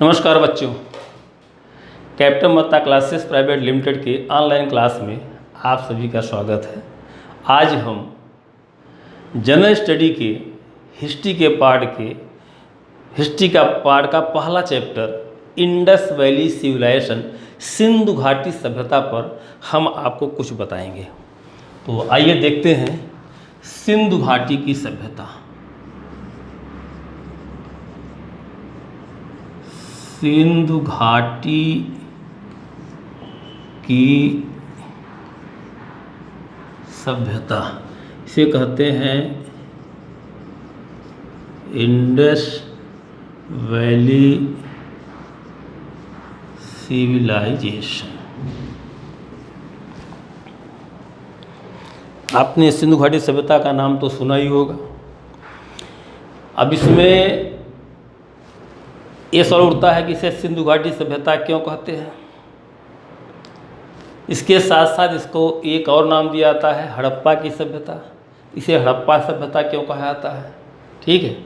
नमस्कार बच्चों, captain Matta classes private limited के ऑनलाइन क्लास में आप सभी का स्वागत है। आज हम जनरल स्टडी के हिस्ट्री का पार्ट का पहला chapter Indus valley civilisation Sindhu घाटी सभ्यता पर हम आपको कुछ बताएंगे। तो आइए देखते हैं सिंधु घाटी की सभ्यता। सिंधु घाटी की सभ्यता इसे कहते हैं इंडस वैली सिविलाइजेशन। आपने सिंधु घाटी सभ्यता का नाम तो सुना ही होगा। अब इसमें ये सवाल उठता है कि इसे सिंधु घाटी सभ्यता क्यों कहते हैं। इसके साथ साथ इसको एक और नाम दिया जाता है हड़प्पा की सभ्यता। इसे हड़प्पा सभ्यता क्यों कहा जाता है, ठीक है।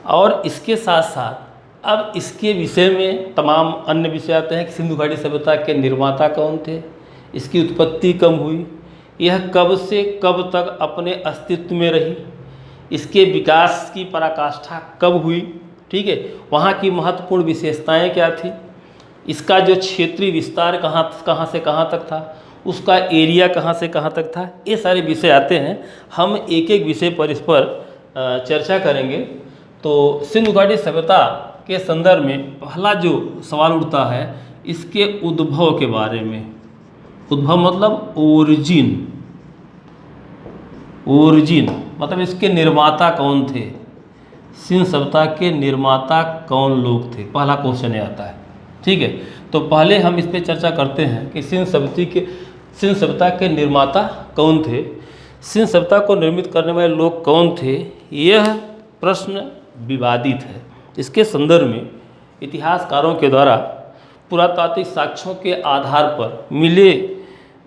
और इसके साथ साथ अब इसके विषय में तमाम अन्य विषय आते हैं कि सिंधु घाटी सभ्यता के निर्माता कौन थे, इसकी उत्पत्ति कब हुई, यह कब से कब तक अपने अस्तित्व में रही, इसके विकास की पराकाष्ठा कब हुई, ठीक है। वहाँ की महत्वपूर्ण विशेषताएं क्या थी, इसका जो क्षेत्रीय विस्तार कहाँ से कहाँ तक था, उसका एरिया कहाँ से कहाँ तक था, ये सारे विषय आते हैं। हम एक एक विषय पर इस पर चर्चा करेंगे। तो सिंधु घाटी सभ्यता के संदर्भ में पहला जो सवाल उठता है इसके उद्भव के बारे में। उद्भव मतलब ओरिजिन मतलब इसके निर्माता कौन थे, सिंधु सभ्यता के निर्माता कौन लोग थे, पहला क्वेश्चन आता है, ठीक है। तो पहले हम इस पर चर्चा करते हैं कि सिंधु सभ्यता के निर्माता कौन थे, सिंधु सभ्यता को निर्मित करने वाले लोग कौन थे। यह प्रश्न विवादित है। इसके संदर्भ में इतिहासकारों के द्वारा पुरातात्विक साक्ष्यों के आधार पर मिले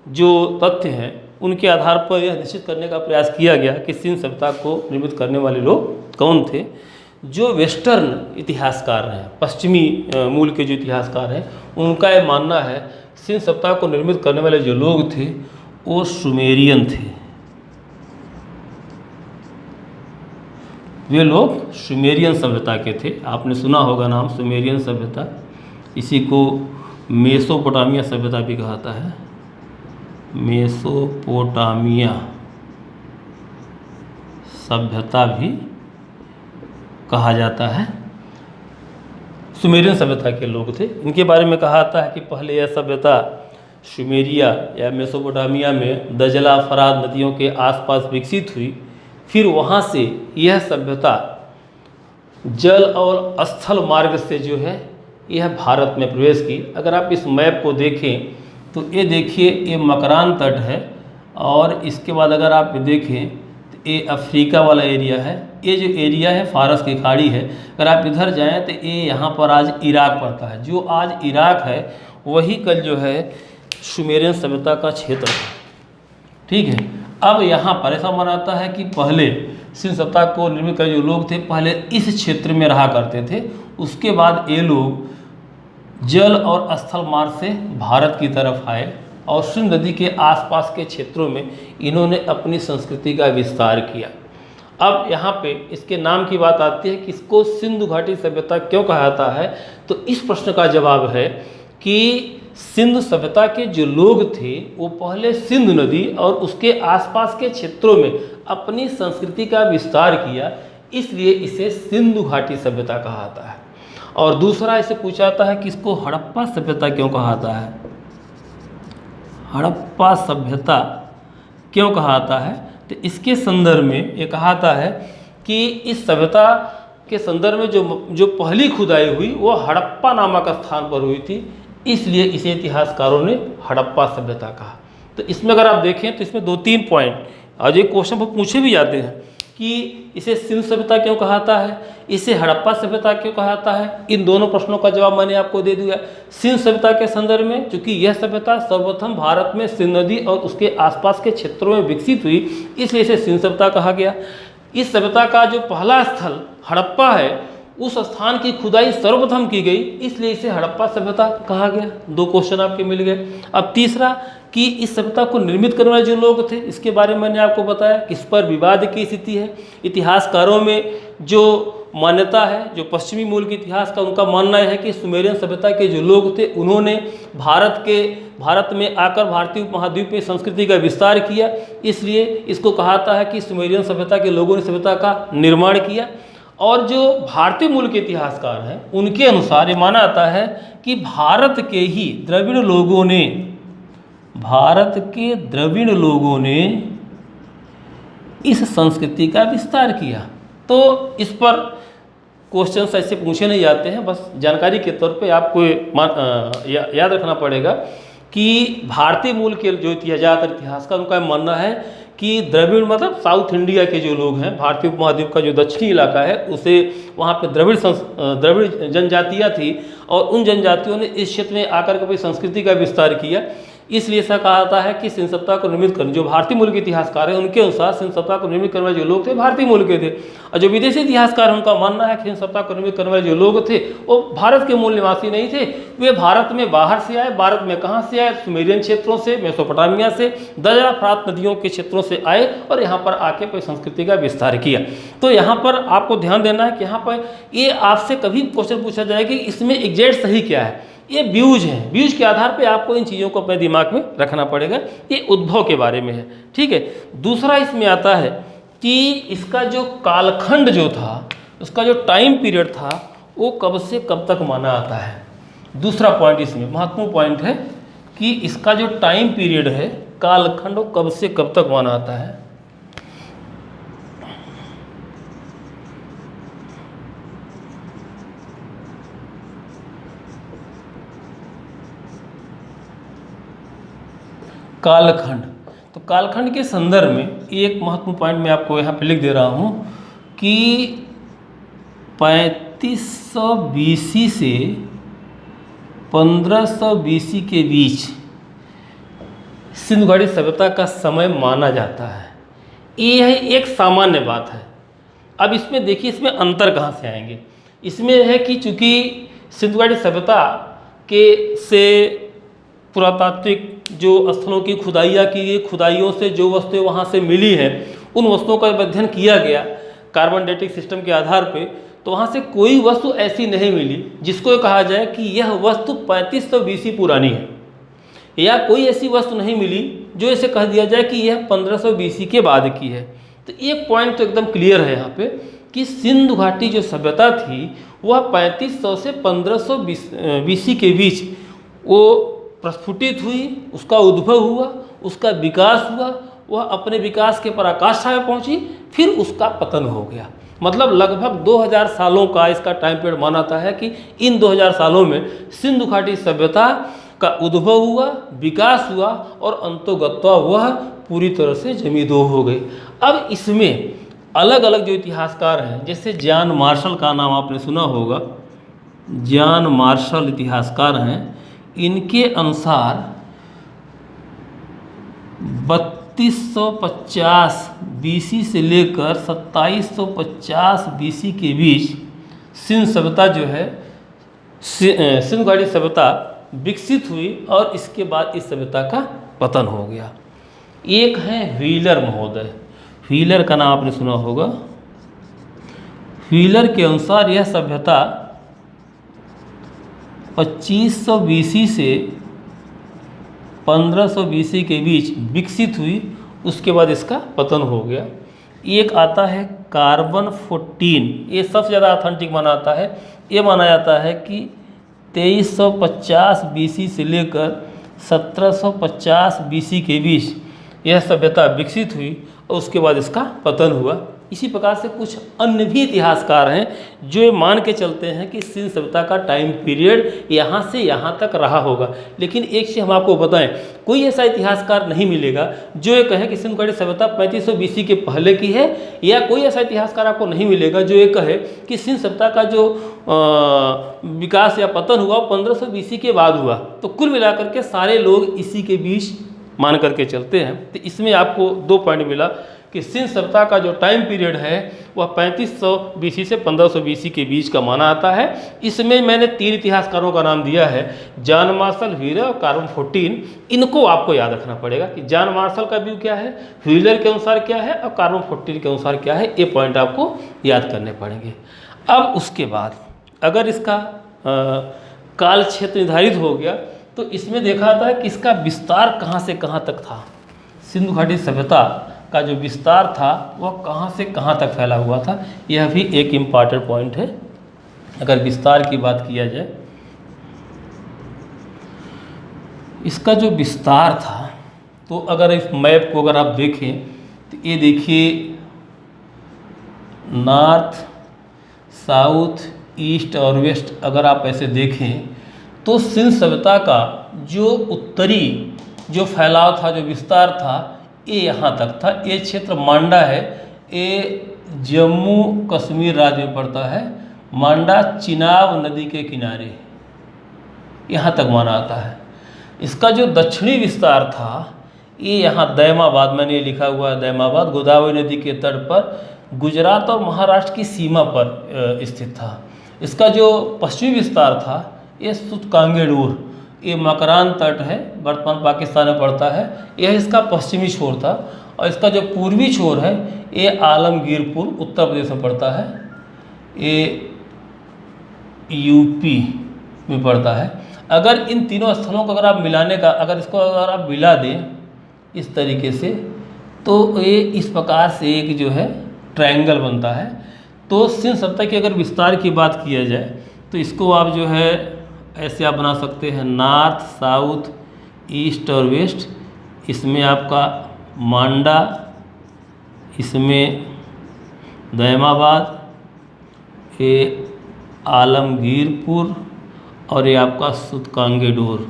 जो तथ्य हैं उनके आधार पर यह निश्चित करने का प्रयास किया गया कि सिंधु सभ्यता को निर्मित करने वाले लोग कौन थे। जो वेस्टर्न इतिहासकार हैं, पश्चिमी मूल के जो इतिहासकार हैं, उनका यह मानना है सिंधु सभ्यता को निर्मित करने वाले जो लोग थे वो सुमेरियन थे। वे लोग सुमेरियन सभ्यता के थे। आपने सुना होगा नाम सुमेरियन सभ्यता। इसी को मेसोपोटामिया सभ्यता भी कहता है, मेसोपोटामिया सभ्यता भी कहा जाता है। सुमेरियन सभ्यता के लोग थे। इनके बारे में कहा जाता है कि पहले यह सभ्यता सुमेरिया या मेसोपोटामिया में दजला फरात नदियों के आसपास विकसित हुई। फिर वहाँ से यह सभ्यता जल और स्थल मार्ग से जो है यह भारत में प्रवेश की। अगर आप इस मैप को देखें तो ये देखिए, ये मकरान तट है और इसके बाद अगर आप देखें तो ये अफ्रीका वाला एरिया है। ये जो एरिया है फारस की खाड़ी है। अगर आप इधर जाएं तो ये यहाँ पर आज इराक पड़ता है। जो आज इराक है वही कल जो है सुमेरियन सभ्यता का क्षेत्र है, ठीक है। अब यहाँ पर ऐसा माना है कि पहले सिंधु सभ्यता को निर्मित करने जो लोग थे पहले इस क्षेत्र में रहा करते थे। उसके बाद ये लोग जल और स्थल मार्ग से भारत की तरफ आए और सिंधु नदी के आसपास के क्षेत्रों में इन्होंने अपनी संस्कृति का विस्तार किया। अब यहाँ पे इसके नाम की बात आती है कि इसको सिंधु घाटी सभ्यता क्यों कहा जाता है। तो इस प्रश्न का जवाब है कि सिंधु सभ्यता के जो लोग थे वो पहले सिंधु नदी और उसके आसपास के क्षेत्रों में अपनी संस्कृति का विस्तार किया, इसलिए इसे सिंधु घाटी सभ्यता कहा जाता है। और दूसरा इसे पूछा जाता है कि इसको हड़प्पा सभ्यता क्यों कहा जाता है। हड़प्पा सभ्यता क्यों कहा जाता है, तो इसके संदर्भ में ये कहा जाता है कि इस सभ्यता के संदर्भ में जो पहली खुदाई हुई वो हड़प्पा नामक स्थान पर हुई थी, इसलिए इसे इतिहासकारों ने हड़प्पा सभ्यता कहा। तो इसमें अगर आप देखें तो इसमें 2-3 पॉइंट और एक क्वेश्चन पूछे भी जाते हैं कि इसे सिंधु सभ्यता क्यों कहा जाता है, इसे हड़प्पा सभ्यता क्यों कहा जाता है। इन दोनों प्रश्नों का जवाब मैंने आपको दे दिया। सिंधु सभ्यता के संदर्भ में चूंकि यह सभ्यता सर्वप्रथम भारत में सिंधु नदी और उसके आसपास के क्षेत्रों में विकसित हुई, इसलिए इसे सिंधु सभ्यता कहा गया। इस सभ्यता का जो पहला स्थल हड़प्पा है उस स्थान की खुदाई सर्वप्रथम की गई, इसलिए इसे हड़प्पा सभ्यता कहा गया। 2 क्वेश्चन आपके मिल गए। अब तीसरा कि इस सभ्यता को निर्मित करने वाले जो लोग थे, इसके बारे में मैंने आपको बताया कि इस पर विवाद की स्थिति है। इतिहासकारों में जो मान्यता है, जो पश्चिमी मूल के इतिहास का उनका मानना है कि सुमेरियन सभ्यता के जो लोग थे उन्होंने भारत में आकर भारतीय उपमहाद्वीप में संस्कृति का विस्तार किया, इसलिए इसको कहाता है कि सुमेरियन सभ्यता के लोगों ने सभ्यता का निर्माण किया। और जो भारतीय मूल के इतिहासकार हैं उनके अनुसार ये माना जाता है कि भारत के द्रविड़ लोगों ने इस संस्कृति का विस्तार किया। तो इस पर क्वेश्चंस ऐसे पूछे नहीं जाते हैं, बस जानकारी के तौर पे आपको याद रखना पड़ेगा कि भारतीय मूल के जो ज़्यादातर इतिहासकार उनका मानना है कि द्रविड़ मतलब साउथ इंडिया के जो लोग हैं, भारतीय उपमहाद्वीप का जो दक्षिणी इलाका है उसे वहाँ पे द्रविड़ जनजातियाँ थी और उन जनजातियों ने इस क्षेत्र में आकर के अपनी संस्कृति का विस्तार किया, इसलिए ऐसा कहा जाता है कि सिंध सभ्यता को निर्मित करने जो भारतीय मूल के इतिहासकार हैं उनके अनुसार सिंध सभ्यता को निर्मित करने वाले जो लोग थे भारतीय मूल के थे। और जो विदेशी इतिहासकार हैं उनका मानना है कि सिंध सभ्यता को निर्मित करने वाले जो लोग थे वो भारत के मूल निवासी नहीं थे, वे भारत में बाहर से आए। भारत में कहाँ से आए? सुमेरियन क्षेत्रों से, मेसोपोटामिया से, दजरा फ्रात नदियों के क्षेत्रों से आए और यहाँ पर आके कोई संस्कृति का विस्तार किया। तो यहाँ पर आपको ध्यान देना है कि यहाँ पर ये आपसे कभी क्वेश्चन पूछा जाएगा कि इसमें एग्जैक्ट सही क्या है। ये व्यूज हैं, व्यूज के आधार पे आपको इन चीज़ों को अपने दिमाग में रखना पड़ेगा। ये उद्भव के बारे में है, ठीक है। दूसरा इसमें आता है कि इसका जो कालखंड जो था, उसका जो टाइम पीरियड था वो कब से कब तक माना आता है। दूसरा पॉइंट इसमें महत्वपूर्ण पॉइंट है कि इसका जो टाइम पीरियड है, कालखंड, वो कब से कब तक माना आता है। कालखंड, तो कालखंड के संदर्भ में एक महत्वपूर्ण पॉइंट मैं आपको यहाँ पे लिख दे रहा हूँ कि 3500 BC से 1500 BC के बीच सिंधु घाटी सभ्यता का समय माना जाता है। ये एक सामान्य बात है। अब इसमें देखिए, इसमें अंतर कहाँ से आएंगे। इसमें है कि चूँकि सिंधु घाटी सभ्यता के से पुरातात्विक जो स्थलों की खुदाइयाँ की गई, खुदाइयों से जो वस्तुएं वहाँ से मिली हैं उन वस्तुओं का अध्ययन किया गया कार्बन डेटिक सिस्टम के आधार पे, तो वहाँ से कोई वस्तु ऐसी नहीं मिली जिसको कहा जाए कि यह वस्तु 3500 BC पुरानी है, या कोई ऐसी वस्तु नहीं मिली जो इसे कह दिया जाए कि यह 1500 BC के बाद की है। तो एक पॉइंट तो एकदम क्लियर है यहाँ पे कि सिंधु घाटी जो सभ्यता थी वह 3500 से 1500 BC के बीच वो प्रस्फुटित हुई, उसका उद्भव हुआ, उसका विकास हुआ, वह अपने विकास के पराकाष्ठा में पहुंची, फिर उसका पतन हो गया। मतलब लगभग 2000 सालों का इसका टाइम पीरियड मानाता है कि इन 2000 सालों में सिंधु घाटी सभ्यता का उद्भव हुआ, विकास हुआ और अंतोगत्वा वह पूरी तरह से जमींदोज हो गई। अब इसमें अलग अलग जो इतिहासकार हैं, जैसे जॉन मार्शल का नाम आपने सुना होगा, जॉन मार्शल इतिहासकार हैं, इनके अनुसार 3250 BC से लेकर 2750 BC के बीच सिंधु सभ्यता जो है, सिंधु घाटी सभ्यता विकसित हुई और इसके बाद इस सभ्यता का पतन हो गया। एक है व्हीलर महोदय, व्हीलर का नाम आपने सुना होगा। व्हीलर के अनुसार यह सभ्यता 2500 BC से 1500 BC के बीच विकसित हुई, उसके बाद इसका पतन हो गया। एक आता है कार्बन 14, ये सबसे ज़्यादा ऑथेंटिक माना जाता है। ये माना जाता है कि 2350 BC से लेकर 1750 BC के बीच यह सभ्यता विकसित हुई और उसके बाद इसका पतन हुआ। इसी प्रकार से कुछ अन्य भी इतिहासकार हैं जो ये मान के चलते हैं कि सिंधु सभ्यता का टाइम पीरियड यहाँ से यहाँ तक रहा होगा। लेकिन एक चीज़ हम आपको बताएं, कोई ऐसा इतिहासकार नहीं मिलेगा जो ये कहे कि सिंधु घाटी सभ्यता 3500 BC के पहले की है, या कोई ऐसा इतिहासकार आपको नहीं मिलेगा जो ये कहे कि सिंधु सभ्यता का जो विकास या पतन हुआ 1500 BC के बाद हुआ। तो कुल मिलाकर के सारे लोग इसी के बीच मान करके चलते हैं। तो इसमें आपको 2 पॉइंट मिला कि सिंध सभ्यता का जो टाइम पीरियड है वह 3500 BC से 1500 BC के बीच का माना आता है। इसमें मैंने 3 इतिहासकारों का नाम दिया है, जॉन मार्शल, व्हीलर और कार्बन 14। इनको आपको याद रखना पड़ेगा कि जॉन मार्शल का व्यू क्या है, व्हीलर के अनुसार क्या है और कार्बन 14 के अनुसार क्या है, ये पॉइंट आपको याद करने पड़ेंगे। अब उसके बाद अगर इसका काल क्षेत्र निर्धारित हो गया तो इसमें देखा जाता है कि इसका विस्तार कहाँ से कहाँ तक था। सिंधु घाटी सभ्यता का जो विस्तार था वह कहाँ से कहाँ तक फैला हुआ था, यह भी एक इम्पॉर्टेंट पॉइंट है। अगर विस्तार की बात किया जाए, इसका जो विस्तार था तो अगर इस मैप को अगर आप देखें तो ये देखिए नॉर्थ, साउथ, ईस्ट और वेस्ट अगर आप ऐसे देखें तो सिंध सभ्यता का जो उत्तरी जो फैलाव था, जो विस्तार था, ये यहाँ तक था। ये क्षेत्र मांडा है, ये जम्मू कश्मीर राज्य में पड़ता है। मांडा चिनाब नदी के किनारे यहाँ तक माना आता है। इसका जो दक्षिणी विस्तार था ये यहाँ दैमाबाद, मैंने ये लिखा हुआ है दैमाबाद, गोदावरी नदी के तट पर गुजरात और महाराष्ट्र की सीमा पर स्थित था। इसका जो पश्चिमी विस्तार था ये सुतकांगेडूर, ये मकरान तट है, वर्तमान पाकिस्तान में पड़ता है, यह इसका पश्चिमी छोर था। और इसका जो पूर्वी छोर है ये आलमगीरपुर उत्तर प्रदेश में पड़ता है, ये यूपी में पड़ता है। अगर इन तीनों स्थलों को अगर आप मिलाने का, अगर इसको अगर आप मिला दें इस तरीके से तो ये इस प्रकार से एक जो है ट्रायंगल बनता है। तो सिंध सभ्यता की अगर विस्तार की बात किया जाए तो इसको आप जो है ऐसे आप बना सकते हैं, नॉर्थ, साउथ, ईस्ट और वेस्ट। इसमें आपका मांडा, इसमें दैमाबाद, ये आलमगीरपुर और ये आपका सुतकांगेडोर,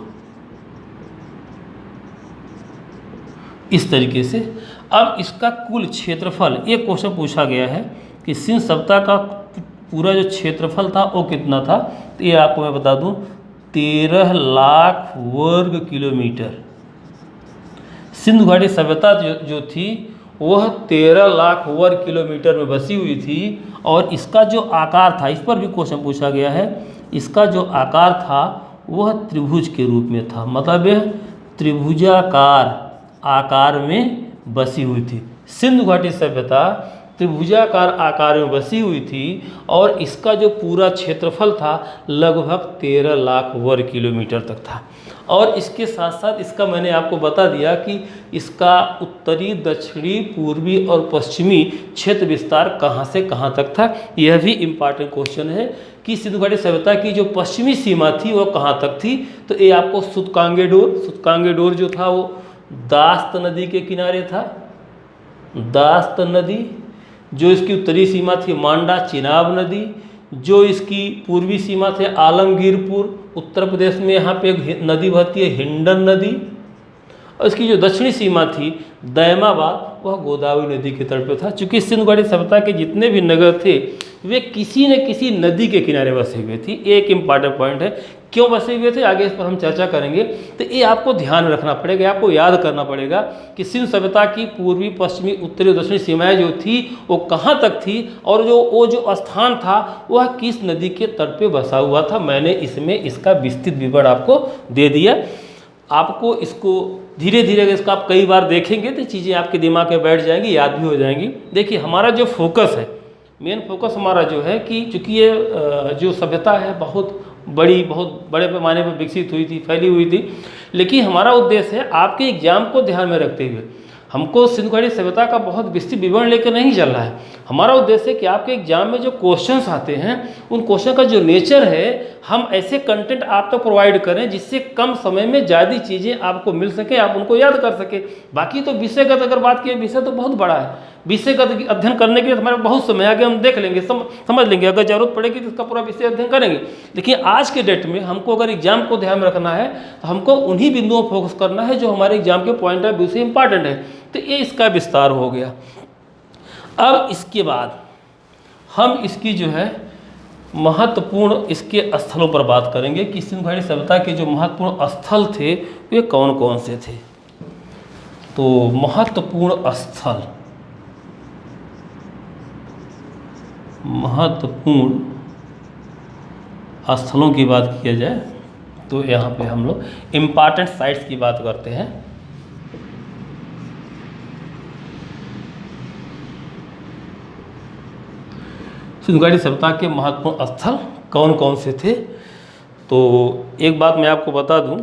इस तरीके से। अब इसका कुल क्षेत्रफल, ये क्वेश्चन पूछा गया है कि सिंध सभ्यता का पूरा जो क्षेत्रफल था वो कितना था, तो ये आपको मैं बता दूं 13 लाख वर्ग किलोमीटर। सिंधु घाटी सभ्यता जो थी वह 13 लाख वर्ग किलोमीटर में बसी हुई थी। और इसका जो आकार था, इस पर भी क्वेश्चन पूछा गया है, इसका जो आकार था वह त्रिभुज के रूप में था, मतलब यह त्रिभुजाकार आकार में बसी हुई थी। सिंधु घाटी सभ्यता त्रिभुजाकार आकार में बसी हुई थी और इसका जो पूरा क्षेत्रफल था लगभग 13 लाख वर्ग किलोमीटर तक था। और इसके साथ साथ इसका मैंने आपको बता दिया कि इसका उत्तरी, दक्षिणी, पूर्वी और पश्चिमी क्षेत्र विस्तार कहाँ से कहाँ तक था। यह भी इम्पॉर्टेंट क्वेश्चन है कि सिंधु घाटी सभ्यता की जो पश्चिमी सीमा थी वो कहाँ तक थी। तो ये आपको सुतकांगेडोर जो था वो दास्त नदी के किनारे था। दास्त नदी जो इसकी उत्तरी सीमा थी, मांडा चिनाब नदी, जो इसकी पूर्वी सीमा थे आलमगीरपुर उत्तर प्रदेश में, यहाँ पे एक नदी बहती है हिंडन नदी। और इसकी जो दक्षिणी सीमा थी दैमाबाद, वह गोदावरी नदी के तट पर था। चूँकि सिंधु घाटी सभ्यता के जितने भी नगर थे वे किसी न किसी नदी के किनारे बसे हुए थे। एक इम्पॉर्टेंट पॉइंट है, क्यों बसे हुए थे आगे इस पर हम चर्चा करेंगे। तो ये आपको ध्यान रखना पड़ेगा, आपको याद करना पड़ेगा कि सिंधु सभ्यता की पूर्वी, पश्चिमी, उत्तरी और दक्षिणी सीमाएँ जो थी वो कहाँ तक थी और वो जो स्थान था वह किस नदी के तट पे बसा हुआ था। मैंने इसमें इसका विस्तृत विवरण आपको दे दिया। आपको इसको धीरे धीरे इसका आप कई बार देखेंगे तो चीज़ें आपके दिमाग में बैठ जाएंगी, याद भी हो जाएंगी। देखिए हमारा जो फोकस है, मेन फोकस हमारा जो है कि चूँकि ये जो सभ्यता है बहुत बड़े पैमाने पर विकसित हुई थी, फैली हुई थी, लेकिन हमारा उद्देश्य है आपके एग्जाम को ध्यान में रखते हुए हमको सिंधु घाटी सभ्यता का बहुत विस्तृत विवरण लेकर नहीं चल रहा है। हमारा उद्देश्य है कि आपके एग्जाम में जो क्वेश्चंस आते हैं उन क्वेश्चन का जो नेचर है हम ऐसे कंटेंट आप तक प्रोवाइड करें जिससे कम समय में ज़्यादा चीज़ें आपको मिल सके, आप उनको याद कर सके। बाकी तो विषयगत अगर बात की, विषय तो बहुत बड़ा है, विषयगत अध्ययन करने के लिए हमारे बहुत समय आगे हम देख लेंगे, समझ लेंगे, अगर जरूरत पड़ेगी तो इसका पूरा विषय अध्ययन करेंगे। लेकिन आज के डेट में हमको अगर एग्जाम को ध्यान में रखना है तो हमको उन्हीं बिंदुओं पर फोकस करना है जो हमारे एग्जाम के पॉइंट ऑफ व्यू से इंपॉर्टेंट है। तो ये इसका विस्तार हो गया। अब इसके बाद हम इसकी जो है महत्वपूर्ण इसके स्थलों पर बात करेंगे कि सिंधु घाटी सभ्यता के जो महत्वपूर्ण स्थल थे वे कौन कौन से थे। तो महत्वपूर्ण स्थल महत्वपूर्ण स्थलों की बात किया जाए तो यहाँ पे हम लोग इम्पॉर्टेंट साइट्स की बात करते हैं। सिंधुघाटी सभ्यता के महत्वपूर्ण स्थल कौन कौन से थे? तो एक बात मैं आपको बता दूं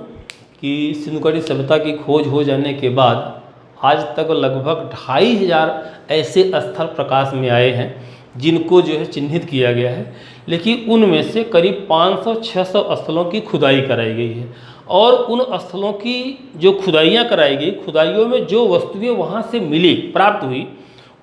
कि सिंधुघाटी सभ्यता की खोज हो जाने के बाद आज तक लगभग 2500 ऐसे स्थल प्रकाश में आए हैं जिनको जो है चिन्हित किया गया है, लेकिन उनमें से करीब 500-600 स्थलों की खुदाई कराई गई है। और उन स्थलों की जो खुदाइयाँ कराई गई, खुदाइयों में जो वस्तुएं वहाँ से मिली, प्राप्त हुई,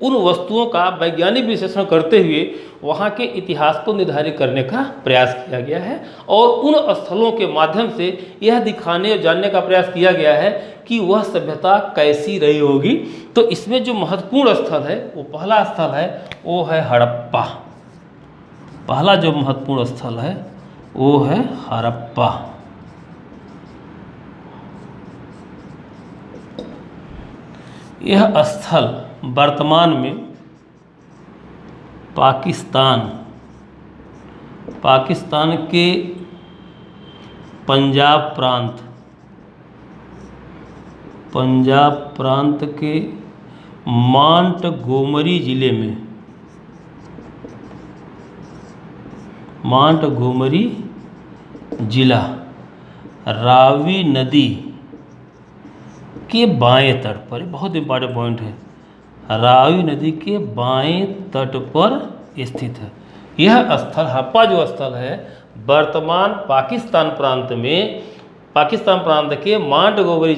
उन वस्तुओं का वैज्ञानिक विश्लेषण करते हुए वहाँ के इतिहास को निर्धारित करने का प्रयास किया गया है। और उन स्थलों के माध्यम से यह दिखाने और जानने का प्रयास किया गया है कि वह सभ्यता कैसी रही होगी। तो इसमें जो महत्वपूर्ण स्थल है, वो पहला स्थल है वो है हड़प्पा। पहला जो महत्वपूर्ण स्थल है वो है हड़प्पा। यह स्थल वर्तमान में पाकिस्तान के पंजाब प्रांत के मांटगोमरी जिला रावी नदी के बाएं तट पर, बहुत इंपॉर्टेंट पॉइंट है, रावी नदी के बाएं तट पर स्थित है। यह स्थल, हड़प्पा जो स्थल है, वर्तमान पाकिस्तान प्रांत के मांटगोमरी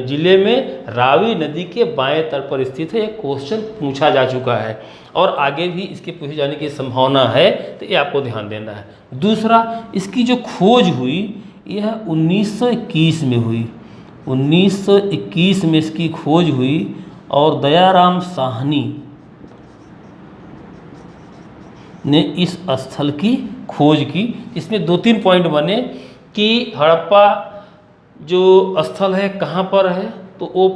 जिले में रावी नदी के बाएं तट पर स्थित है। एक क्वेश्चन पूछा जा चुका है और आगे भी इसके पूछे जाने की संभावना है, तो ये आपको ध्यान देना है। दूसरा, इसकी जो खोज हुई यह 1921 में हुई। 1921 में इसकी खोज हुई और दयाराम साहनी ने इस स्थल की खोज की। इसमें 2-3 पॉइंट बने कि हड़प्पा जो स्थल है कहाँ पर है, तो वो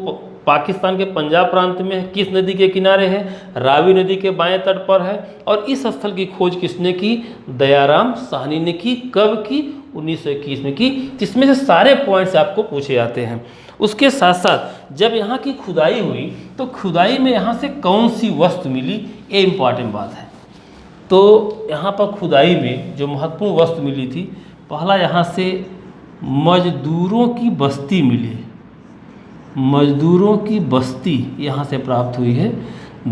पाकिस्तान के पंजाब प्रांत में है, किस नदी के किनारे है, रावी नदी के बाएं तट पर है। और इस स्थल की खोज किसने की? दयाराम साहनी ने की। कब की? 1921 में की। इसमें से सारे पॉइंट्स आपको पूछे जाते हैं। उसके साथ साथ जब यहाँ की खुदाई हुई तो खुदाई में यहाँ से कौन सी वस्तु मिली, ये इम्पॉर्टेंट बात है। तो यहाँ पर खुदाई में जो महत्वपूर्ण वस्तु मिली थी, पहला यहाँ से मजदूरों की बस्ती मिली, मजदूरों की बस्ती यहाँ से प्राप्त हुई है।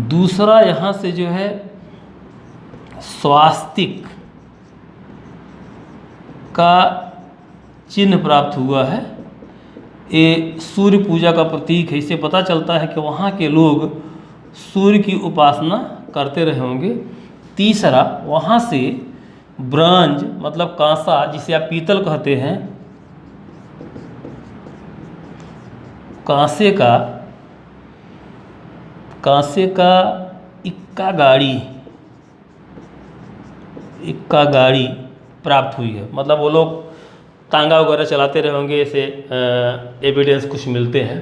दूसरा, यहाँ से जो है स्वास्तिक का चिन्ह प्राप्त हुआ है। ये सूर्य पूजा का प्रतीक है। इससे पता चलता है कि वहाँ के लोग सूर्य की उपासना करते रहे होंगे। तीसरा, वहाँ से ब्रॉन्ज मतलब कांसा, जिसे आप पीतल कहते हैं, कांसे का इक्का गाड़ी प्राप्त हुई है। मतलब वो लोग तांगा वगैरह चलाते रहे होंगे, ऐसे एविडेंस कुछ मिलते हैं।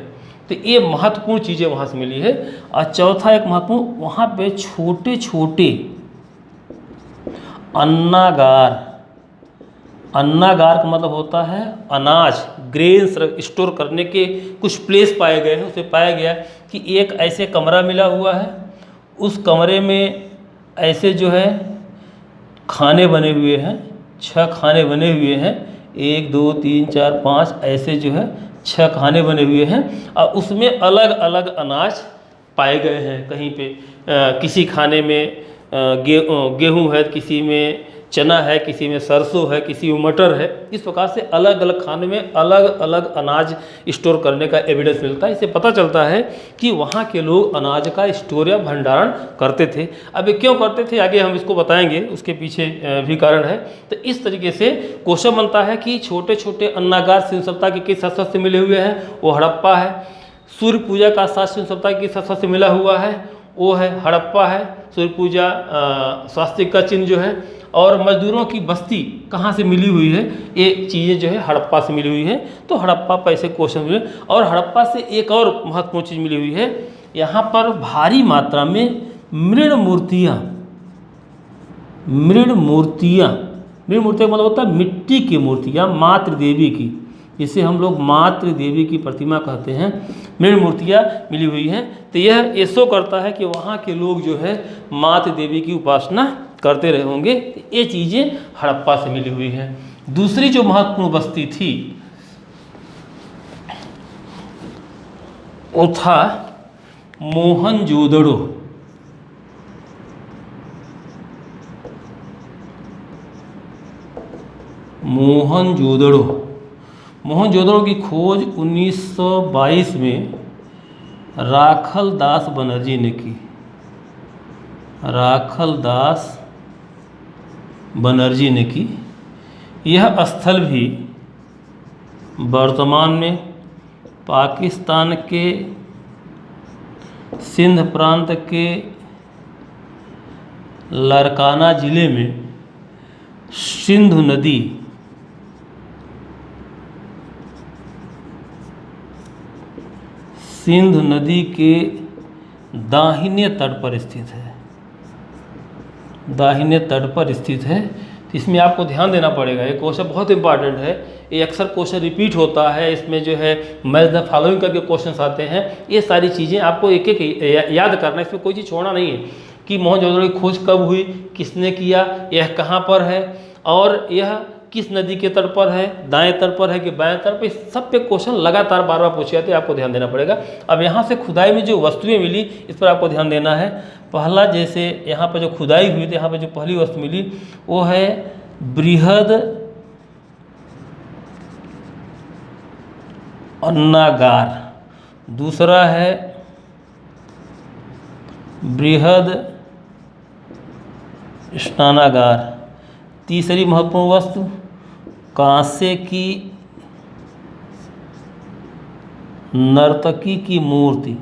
तो ये महत्वपूर्ण चीज़ें वहाँ से मिली है। और चौथा एक महत्वपूर्ण, वहाँ पे छोटे छोटे अन्नागार का मतलब होता है अनाज, ग्रेन्स स्टोर करने के कुछ प्लेस पाए गए हैं। उसे पाया गया कि एक ऐसे कमरा मिला हुआ है, उस कमरे में ऐसे जो है खाने बने हुए हैं, 6 खाने बने हुए हैं, 1 2 3 4 5 ऐसे जो है 6 खाने बने हुए हैं। और उसमें अलग अलग अनाज पाए गए हैं। कहीं पे किसी खाने में गेहूँ है, किसी में चना है, किसी में सरसों है, किसी में मटर है। इस प्रकार से अलग अलग खाने में अलग अलग अनाज स्टोर करने का एविडेंस मिलता है। इससे पता चलता है कि वहाँ के लोग अनाज का स्टोर या भंडारण करते थे। अब ये क्यों करते थे, आगे हम इसको बताएंगे, उसके पीछे भी कारण है। तो इस तरीके से क्वेश्चन बनता है कि छोटे छोटे अन्नागार सिंधु सभ्यता के किस स्थल से मिले हुए हैं, वो हड़प्पा है। सूर्य पूजा का साथ सिंधु सभ्यता के किस स्थल से मिला हुआ है, वो है हड़प्पा है। सूर्य पूजा स्वास्तिक का चिन्ह जो है, और मजदूरों की बस्ती कहाँ से मिली हुई है, ये चीज़ें जो है हड़प्पा से मिली हुई है। तो हड़प्पा पर ऐसे क्वेश्चन मिले। और हड़प्पा से एक और महत्वपूर्ण चीज़ मिली हुई है, यहाँ पर भारी मात्रा में मृण मूर्तियाँ मृण मूर्तियाँ, मृण मूर्तियाँ मतलब होता है मिट्टी की मूर्तियाँ मातृ देवी की, जिसे हम लोग मातृ देवी की प्रतिमा कहते हैं, मृण मूर्तियाँ मिली हुई हैं। तो यह ये शो करता है कि वहाँ के लोग जो है मातृ देवी की उपासना करते रहे होंगे। ये चीज़ें हड़प्पा से मिली हुई हैं। दूसरी जो महत्वपूर्ण बस्ती थी वो था मोहनजोदड़ो। मोहनजोदड़ो की खोज 1922 में राखल दास बनर्जी ने की। राखल दास बनर्जी ने की। यह स्थल भी वर्तमान में पाकिस्तान के सिंध प्रांत के लारकाना ज़िले में सिंधु नदी के दाहिने तट पर स्थित है। दाहिने तट पर स्थित है। तो इसमें आपको ध्यान देना पड़ेगा, ये क्वेश्चन बहुत इंपॉर्टेंट है, ये अक्सर क्वेश्चन रिपीट होता है, इसमें जो है मैच द फॉलोइंग करके क्वेश्चन आते हैं। ये सारी चीज़ें आपको एक एक याद करना है, इसमें कोई चीज़ छोड़ना नहीं है कि मोहनजोदड़ो की खोज कब हुई, किसने किया, यह कहाँ पर है और यह किस नदी के तट पर है, दाएं तट पर है कि बाएं तट पर, इस सब पे क्वेश्चन लगातार बार बार पूछे जाते हैं, आपको ध्यान देना पड़ेगा। अब यहाँ से खुदाई में जो वस्तुएं मिली इस पर आपको ध्यान देना है। पहला जैसे यहाँ पर जो खुदाई हुई थी, यहाँ पर जो पहली वस्तु मिली वो है बृहद अन्नागार, दूसरा है बृहद स्नानागार, तीसरी महत्वपूर्ण वस्तु कांसे की नर्तकी की मूर्ति,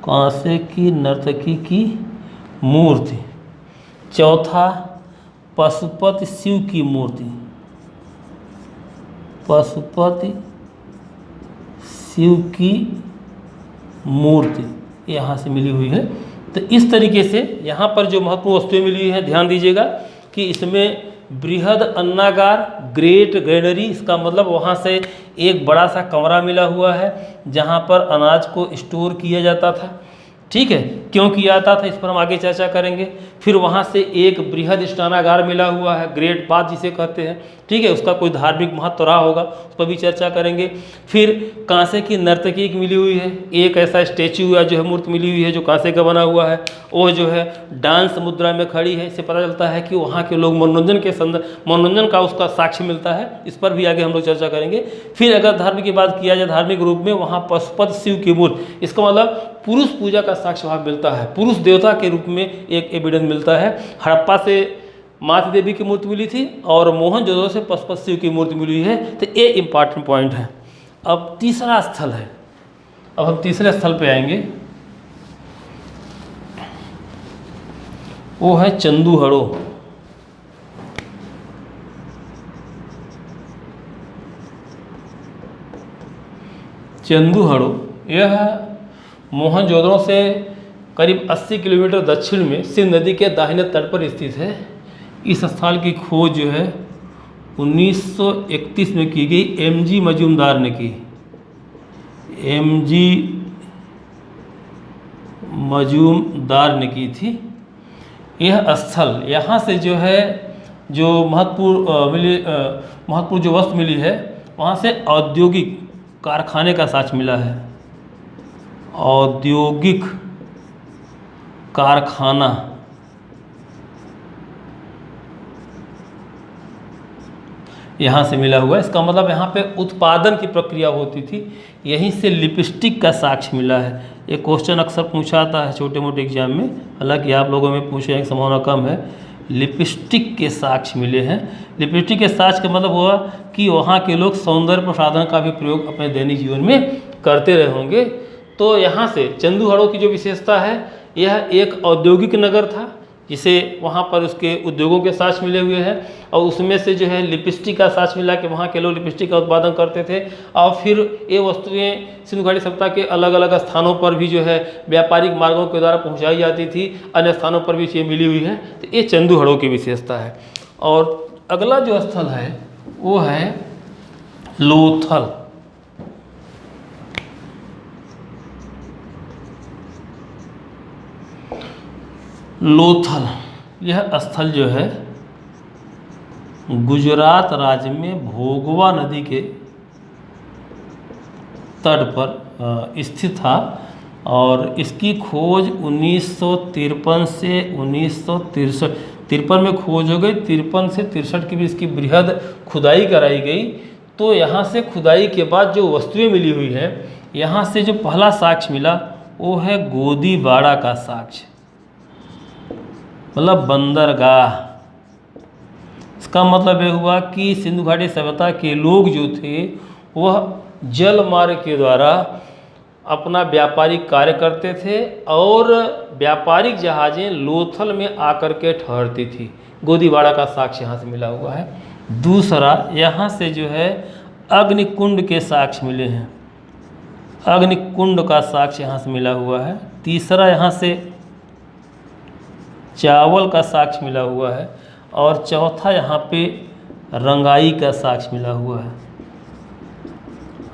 कांसे की नर्तकी की मूर्ति, चौथा पशुपति शिव की मूर्ति, पशुपति शिव की मूर्ति यहाँ से मिली हुई है। तो इस तरीके से यहाँ पर जो महत्वपूर्ण वस्तुएं मिली हुई हैं, ध्यान दीजिएगा कि इसमें बृहद अन्नागार, ग्रेट ग्रेनरी, इसका मतलब वहाँ से एक बड़ा सा कमरा मिला हुआ है जहाँ पर अनाज को स्टोर किया जाता था। ठीक है, क्यों किया जाता था इस पर हम आगे चर्चा करेंगे। फिर वहाँ से एक बृहद स्नानागार मिला हुआ है, ग्रेट बाथ जिसे कहते हैं, ठीक है, उसका कोई धार्मिक महत्व रहा होगा, उस पर भी चर्चा करेंगे। फिर कांसे की नर्तकी मिली हुई है, एक ऐसा स्टैचू या जो है मूर्ति मिली हुई है जो कांसे का बना हुआ है, वो जो है डांस मुद्रा में खड़ी है। इससे पता चलता है कि वहाँ के लोग मनोरंजन का उसका साक्ष्य मिलता है। इस पर भी आगे हम लोग चर्चा करेंगे। फिर अगर धर्म की बात किया जाए, धार्मिक रूप में वहाँ पशुपति शिव की मूर्ति, इसका मतलब पुरुष पूजा का साक्ष्य वहाँ मिलता है, पुरुष देवता के रूप में एक एविडेंस मिलता है। हड़प्पा से माता देवी की मूर्ति मिली थी और मोहनजोदड़ो से पशुपति शिव की मूर्ति मिली है। तो ये इंपॉर्टेंट पॉइंट है। अब तीसरा स्थल है, अब हम तीसरे स्थल पे आएंगे, वो है चंदूहड़ो। चंदूहड़ो यह मोहनजोदड़ो से करीब 80 किलोमीटर दक्षिण में सिंध नदी के दाहिने तट पर स्थित है। इस स्थल की खोज जो है 1931 में की गई, एमजी मजूमदार ने की। एमजी मजूमदार ने की थी। यह स्थल, यहाँ से जो है जो महत्वपूर्ण जो वस्तु मिली है, वहाँ से औद्योगिक कारखाने का साक्ष्य मिला है। औद्योगिक कारखाना, यहाँ से मिला हुआ है। इसका मतलब यहाँ पे उत्पादन की प्रक्रिया होती थी। यहीं से लिपस्टिक का साक्ष्य मिला है। ये क्वेश्चन अक्सर पूछा आता है छोटे मोटे एग्जाम में, हालांकि आप लोगों में पूछने की संभावना कम है। लिपस्टिक के साक्ष्य मिले हैं। लिपस्टिक के साक्ष्य का मतलब हुआ कि वहाँ के लोग सौंदर्य प्रसाधन का भी प्रयोग अपने दैनिक जीवन में करते रहे होंगे। तो यहाँ से चंदूहड़ो की जो विशेषता है, यह एक औद्योगिक नगर था। जिसे वहाँ पर उसके उद्योगों के साक्ष्य मिले हुए हैं, और उसमें से जो है लिपस्टिक का साक्ष्य मिला कि वहाँ के लोग लिपस्टिक का उत्पादन करते थे। और फिर ये वस्तुएं सिंधु घाटी सभ्यता के अलग अलग स्थानों पर भी जो है व्यापारिक मार्गों के द्वारा पहुँचाई जाती थी, अन्य स्थानों पर भी ये मिली हुई है। तो ये चंदू हड़ों की विशेषता है। और अगला जो स्थल है वो है लोथल। लोथल यह स्थल जो है गुजरात राज्य में भोगवा नदी के तट पर स्थित था, और इसकी खोज 1953 से 1963 में खोज हो गई। 53 से 63 के बीच इसकी बृहद खुदाई कराई गई। तो यहाँ से खुदाई के बाद जो वस्तुएं मिली हुई हैं, यहाँ से जो पहला साक्ष्य मिला वो है गोदीबाड़ा का साक्ष्य, मतलब बंदरगाह। इसका मतलब यह हुआ कि सिंधु घाटी सभ्यता के लोग जो थे वह जल मार्ग के द्वारा अपना व्यापारिक कार्य करते थे, और व्यापारिक जहाज़ें लोथल में आकर के ठहरती थी। गोदीबाड़ा का साक्ष्य यहाँ से मिला हुआ है। दूसरा, यहाँ से जो है अग्निकुंड के साक्ष्य मिले हैं, अग्निकुंड का साक्ष्य यहाँ से मिला हुआ है। तीसरा, यहाँ से चावल का साक्ष्य मिला हुआ है। और चौथा, यहाँ पे रंगाई का साक्ष्य मिला हुआ है।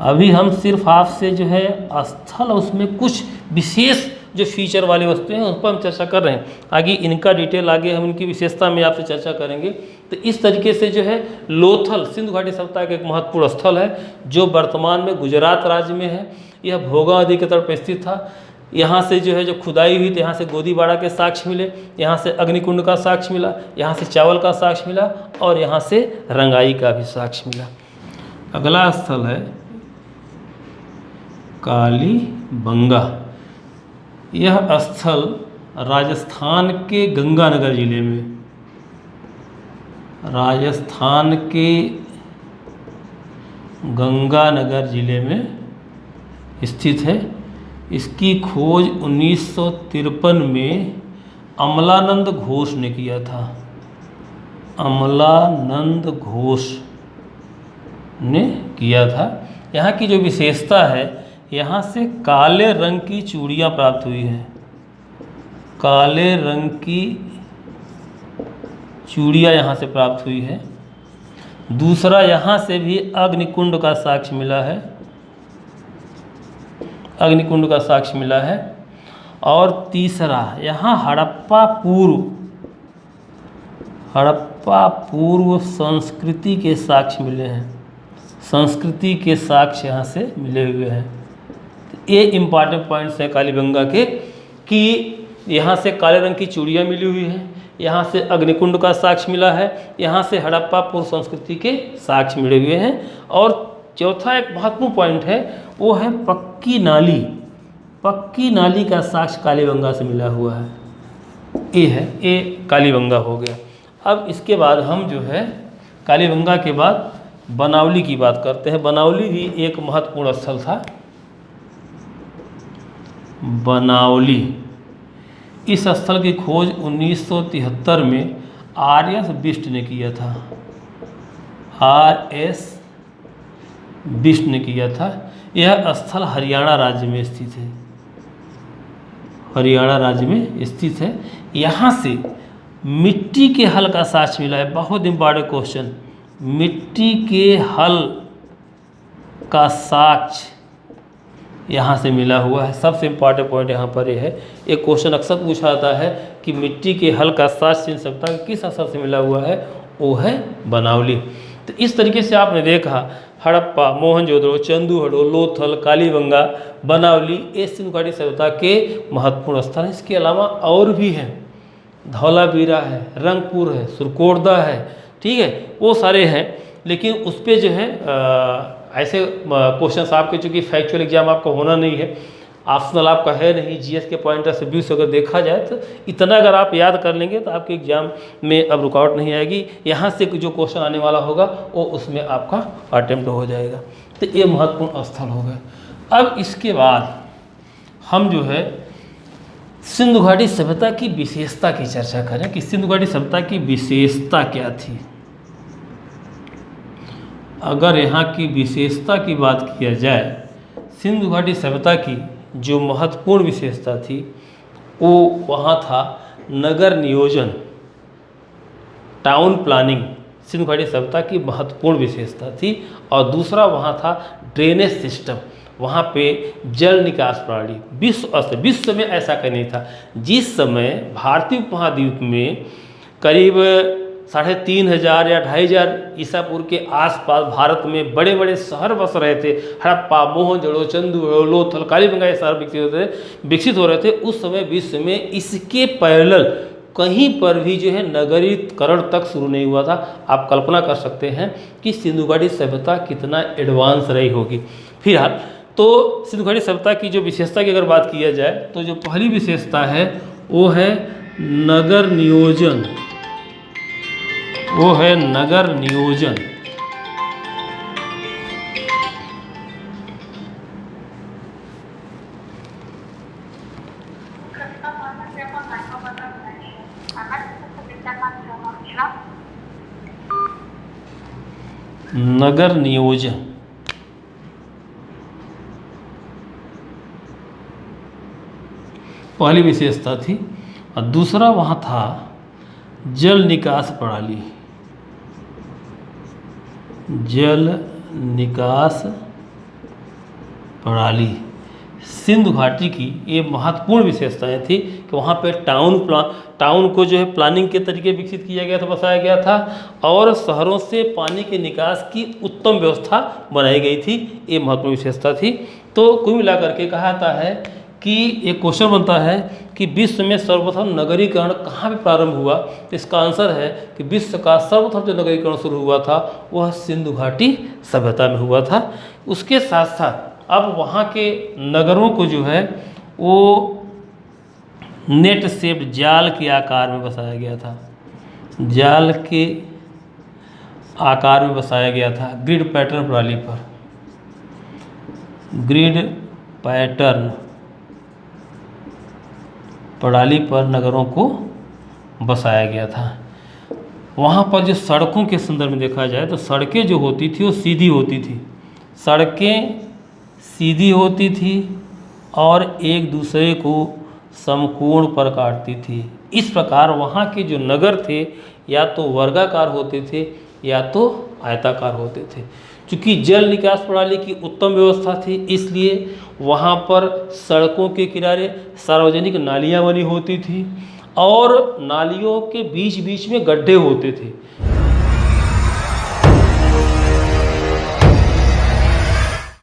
अभी हम सिर्फ आपसे जो है स्थल और उसमें कुछ विशेष जो फीचर वाली वस्तुएं हैं उन पर हम चर्चा कर रहे हैं। आगे इनका डिटेल आगे हम इनकी विशेषता में आपसे चर्चा करेंगे। तो इस तरीके से जो है लोथल सिंधु घाटी सभ्यता का एक महत्वपूर्ण स्थल है, जो वर्तमान में गुजरात राज्य में है। यह भोगा नदी के तट पर स्थित था। यहाँ से जो है जो खुदाई हुई तो यहाँ से गोदीबाड़ा के साक्ष्य मिले, यहाँ से अग्निकुंड का साक्ष्य मिला, यहाँ से चावल का साक्ष्य मिला, और यहाँ से रंगाई का भी साक्ष्य मिला। अगला स्थल है कालीबंगा। यह स्थल राजस्थान के गंगानगर जिले में, राजस्थान के गंगानगर जिले में स्थित है। इसकी खोज 1953 में अमलानंद घोष ने किया था। अमलानंद घोष ने किया था। यहाँ की जो विशेषता है, यहाँ से काले रंग की चूड़ियाँ प्राप्त हुई हैं, काले रंग की चूड़ियाँ यहाँ से प्राप्त हुई है। दूसरा, यहाँ से भी अग्निकुंड का साक्ष्य मिला है, अग्निकुंड का साक्ष्य मिला है। और तीसरा, यहाँ हड़प्पा पूर्व संस्कृति के साक्ष्य मिले हैं, संस्कृति के साक्ष्य यहाँ से मिले हुए हैं। ये इम्पॉर्टेंट पॉइंट्स हैं कालीबंगा के, कि यहाँ से काले रंग की चूड़ियाँ मिली हुई हैं, यहाँ से अग्निकुंड का साक्ष्य मिला है, यहाँ से हड़प्पा पूर्व संस्कृति के साक्ष्य मिले हुए हैं। और चौथा एक महत्वपूर्ण पॉइंट है, वो है पक्की नाली। पक्की नाली का साक्ष्य कालीबंगा से मिला हुआ है। ये है, ये कालीबंगा हो गया। अब इसके बाद हम जो है कालीबंगा के बाद बनावली की बात करते हैं। बनावली भी एक महत्वपूर्ण स्थल था। बनावली, इस स्थल की खोज 1973 में आर.एस. बिष्ट ने किया था। आर.एस. बिष्ट ने किया था। यह स्थल हरियाणा राज्य में स्थित है, हरियाणा राज्य में स्थित है। यहाँ से मिट्टी के हल का साक्ष्य मिला है। बहुत इम्पॉर्टेंट क्वेश्चन, मिट्टी के हल का साक्ष्य यहाँ से मिला हुआ है। सबसे इम्पॉर्टेंट पॉइंट यहाँ पर यह है, एक क्वेश्चन अक्सर पूछा जाता है कि मिट्टी के हल का साक्ष्य इन सभ्यता किस स्थल से मिला हुआ है, वो है बनावली। तो इस तरीके से आपने देखा हड़प्पा, मोहनजोदड़ो, चंदूहड़ो, लोथल, कालीबंगा, बनावली, ये सिंधु घाटी सभ्यता के महत्वपूर्ण स्थल हैं। इसके अलावा और भी हैं, धौलावीरा है, रंगपुर है, सुरकोटदा है, ठीक है, वो सारे हैं। लेकिन उस पर जो है ऐसे क्वेश्चन आपके, चूँकि फैक्चुअल एग्जाम आपका होना नहीं है, ऑप्शनल आपका है नहीं, जीएस के पॉइंट ऑफ व्यू से अगर देखा जाए तो इतना अगर आप याद कर लेंगे तो आपके एग्जाम में अब रुकावट नहीं आएगी। यहाँ से जो क्वेश्चन आने वाला होगा वो उसमें आपका अटेम्प्ट हो जाएगा। तो ये महत्वपूर्ण स्थल हो गए। अब इसके बाद हम जो है सिंधु घाटी सभ्यता की विशेषता की चर्चा करें कि सिंधु घाटी सभ्यता की विशेषता क्या थी। अगर यहाँ की विशेषता की बात किया जाए, सिंधु घाटी सभ्यता की जो महत्वपूर्ण विशेषता थी वो वहाँ था नगर नियोजन, टाउन प्लानिंग सिंधु घाटी सभ्यता की महत्वपूर्ण विशेषता थी। और दूसरा वहाँ था ड्रेनेज सिस्टम, वहाँ पे जल निकास प्रणाली। विश्व में ऐसा कहीं नहीं था। जिस समय भारतीय उपमहाद्वीप में करीब 3,500 या 2,500 ईसा पूर्व के आसपास भारत में बड़े बड़े शहर बस रहे थे, हड़प्पा, मोहनजोदड़ो, चंदू, लोथल, कालीबंगा ये शहर विकसित हो रहे थे। उस समय विश्व में इसके पैरेलल कहीं पर भी जो है नगरीकरण तक शुरू नहीं हुआ था। आप कल्पना कर सकते हैं कि सिंधु घाटी सभ्यता कितना एडवांस रही होगी। फिलहाल तो सिंधु घाटी सभ्यता की जो विशेषता की अगर बात किया जाए तो जो पहली विशेषता है वो है नगर नियोजन, वो है नगर नियोजन। नगर नियोजन पहली विशेषता थी। और दूसरा वहाँ था जल निकास प्रणाली, जल निकास प्रणाली। सिंधु घाटी की ये महत्वपूर्ण विशेषताएं थी कि वहाँ पे टाउन को जो है प्लानिंग के तरीके विकसित किया गया था, बसाया गया था, और शहरों से पानी के निकास की उत्तम व्यवस्था बनाई गई थी। ये महत्वपूर्ण विशेषता थी। तो कुल मिलाकर के कहा जाता है कि एक क्वेश्चन बनता है कि विश्व में सर्वप्रथम नगरीकरण कहाँ पे प्रारंभ हुआ। तो इसका आंसर है कि विश्व का सर्वप्रथम जो नगरीकरण शुरू हुआ था वह सिंधु घाटी सभ्यता में हुआ था। उसके साथ साथ अब वहाँ के नगरों को जो है वो नेट शेप्ड जाल के आकार में बसाया गया था, जाल के आकार में बसाया गया था। ग्रिड पैटर्न प्रणाली पर, ग्रिड पैटर्न प्रणाली पर नगरों को बसाया गया था। वहाँ पर जो सड़कों के संदर्भ में देखा जाए तो सड़कें जो होती थी वो सीधी होती थी, सड़कें सीधी होती थी और एक दूसरे को समकोण पर काटती थी। इस प्रकार वहाँ के जो नगर थे या तो वर्गाकार होते थे या तो आयताकार होते थे। चूँकि जल निकास प्रणाली की उत्तम व्यवस्था थी इसलिए वहाँ पर सड़कों के किनारे सार्वजनिक नालियाँ बनी होती थी और नालियों के बीच बीच में गड्ढे होते थे।